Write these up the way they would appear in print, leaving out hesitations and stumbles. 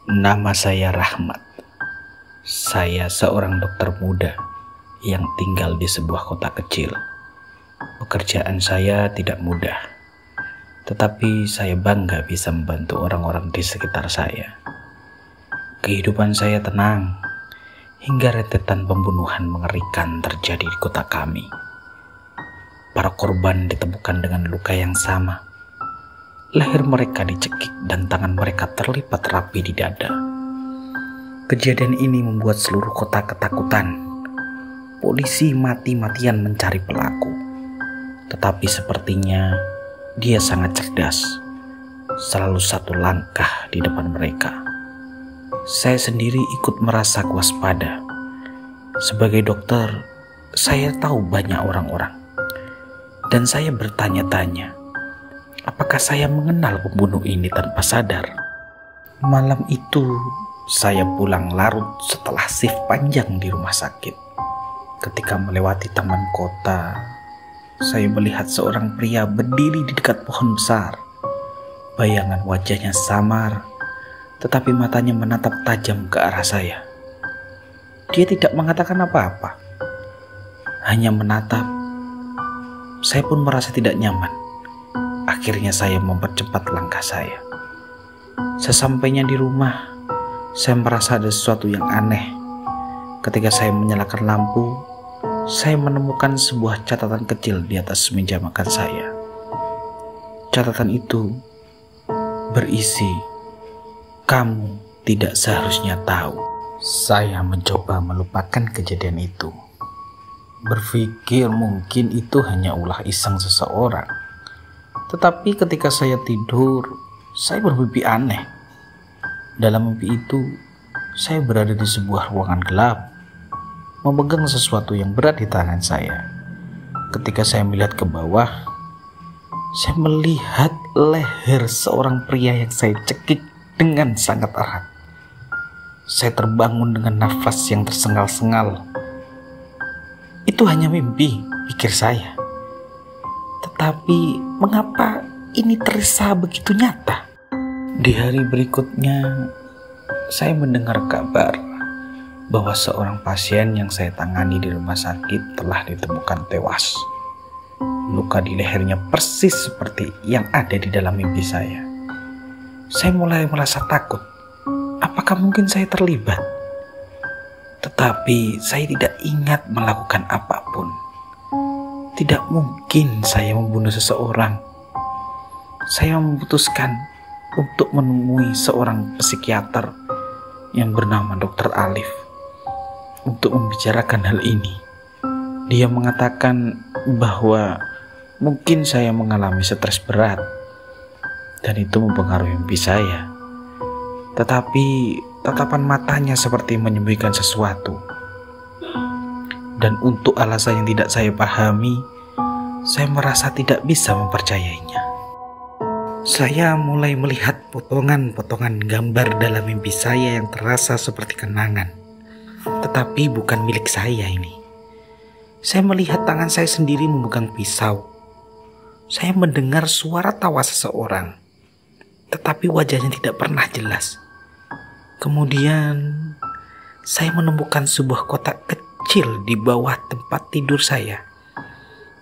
Nama saya Rahmat. Saya seorang dokter muda yang tinggal di sebuah kota kecil. Pekerjaan saya tidak mudah, tetapi saya bangga bisa membantu orang-orang di sekitar saya. Kehidupan saya tenang, hingga rentetan pembunuhan mengerikan terjadi di kota kami. Para korban ditemukan dengan luka yang sama. Leher mereka dicekik dan tangan mereka terlipat rapi di dada. Kejadian ini membuat seluruh kota ketakutan. Polisi mati-matian mencari pelaku. Tetapi sepertinya dia sangat cerdas. Selalu satu langkah di depan mereka. Saya sendiri ikut merasa waspada. Sebagai dokter, saya tahu banyak orang-orang. Dan saya bertanya-tanya, apakah saya mengenal pembunuh ini tanpa sadar? Malam itu, saya pulang larut setelah shift panjang di rumah sakit. Ketika melewati taman kota, saya melihat seorang pria berdiri di dekat pohon besar. Bayangan wajahnya samar, tetapi matanya menatap tajam ke arah saya. Dia tidak mengatakan apa-apa, hanya menatap. Saya pun merasa tidak nyaman. Akhirnya saya mempercepat langkah saya. Sesampainya di rumah, saya merasa ada sesuatu yang aneh. Ketika saya menyalakan lampu, saya menemukan sebuah catatan kecil di atas meja makan saya. Catatan itu berisi, "Kamu tidak seharusnya tahu." Saya mencoba melupakan kejadian itu. Berpikir mungkin itu hanya ulah iseng seseorang. Tetapi ketika saya tidur, saya bermimpi aneh. Dalam mimpi itu, saya berada di sebuah ruangan gelap, memegang sesuatu yang berat di tangan saya. Ketika saya melihat ke bawah, saya melihat leher seorang pria yang saya cekik dengan sangat erat. Saya terbangun dengan nafas yang tersengal-sengal. Itu hanya mimpi, pikir saya. Tetapi mengapa ini terasa begitu nyata? Di hari berikutnya, saya mendengar kabar bahwa seorang pasien yang saya tangani di rumah sakit telah ditemukan tewas. Luka di lehernya persis seperti yang ada di dalam mimpi saya. Saya mulai merasa takut. Apakah mungkin saya terlibat? Tetapi saya tidak ingat melakukan apapun. Tidak mungkin saya membunuh seseorang. Saya memutuskan untuk menemui seorang psikiater yang bernama Dr. Alif untuk membicarakan hal ini. Dia mengatakan bahwa mungkin saya mengalami stres berat dan itu mempengaruhi mimpi saya. Tetapi tatapan matanya seperti menyembunyikan sesuatu. Dan untuk alasan yang tidak saya pahami, saya merasa tidak bisa mempercayainya. Saya mulai melihat potongan-potongan gambar dalam mimpi saya yang terasa seperti kenangan. Tetapi bukan milik saya ini. Saya melihat tangan saya sendiri memegang pisau. Saya mendengar suara tawa seseorang. Tetapi wajahnya tidak pernah jelas. Kemudian saya menemukan sebuah kotak kecil di bawah tempat tidur saya.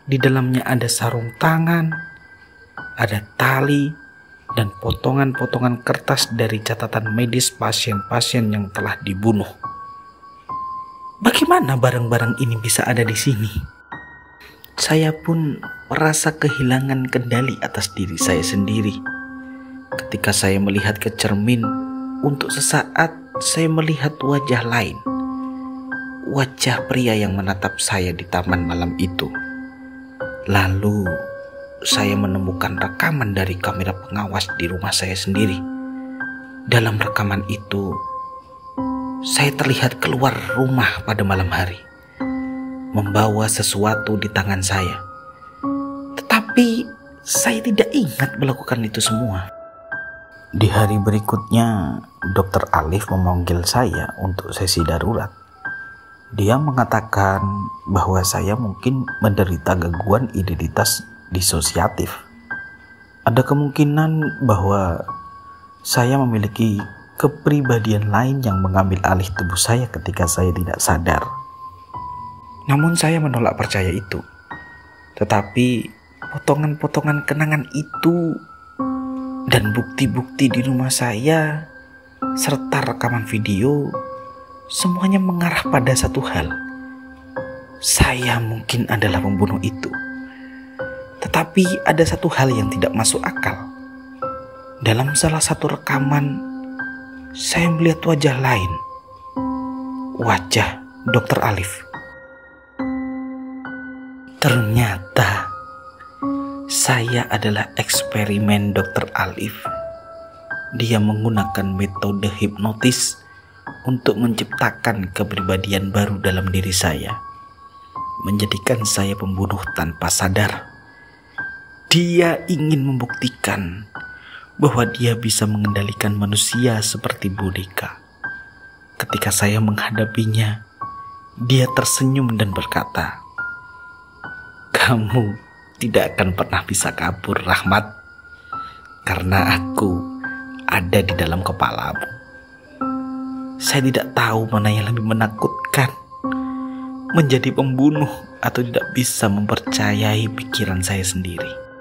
Di dalamnya ada sarung tangan, ada tali, dan potongan-potongan kertas dari catatan medis pasien-pasien yang telah dibunuh. Bagaimana barang-barang ini bisa ada di sini? Saya pun merasa kehilangan kendali atas diri saya sendiri. Ketika saya melihat ke cermin, untuk sesaat saya melihat wajah lain. Wajah pria yang menatap saya di taman malam itu. Lalu saya menemukan rekaman dari kamera pengawas di rumah saya sendiri. Dalam rekaman itu, saya terlihat keluar rumah pada malam hari, membawa sesuatu di tangan saya. Tetapi saya tidak ingat melakukan itu semua. Di hari berikutnya, Dr. Alif memanggil saya untuk sesi darurat. Dia mengatakan bahwa saya mungkin menderita gangguan identitas disosiatif. Ada kemungkinan bahwa saya memiliki kepribadian lain yang mengambil alih tubuh saya ketika saya tidak sadar. Namun saya menolak percaya itu. Tetapi potongan-potongan kenangan itu dan bukti-bukti di rumah saya serta rekaman video semuanya mengarah pada satu hal. Saya mungkin adalah pembunuh itu. Tetapi ada satu hal yang tidak masuk akal. Dalam salah satu rekaman, saya melihat wajah lain. Wajah Dr. Alif. Ternyata saya adalah eksperimen Dr. Alif. Dia menggunakan metode hipnotis untuk menciptakan kepribadian baru dalam diri saya, menjadikan saya pembunuh tanpa sadar. Dia ingin membuktikan bahwa dia bisa mengendalikan manusia seperti boneka. Ketika saya menghadapinya, dia tersenyum dan berkata, "Kamu tidak akan pernah bisa kabur, Rahmat, karena aku ada di dalam kepalamu." Saya tidak tahu mana yang lebih menakutkan, menjadi pembunuh atau tidak bisa mempercayai pikiran saya sendiri.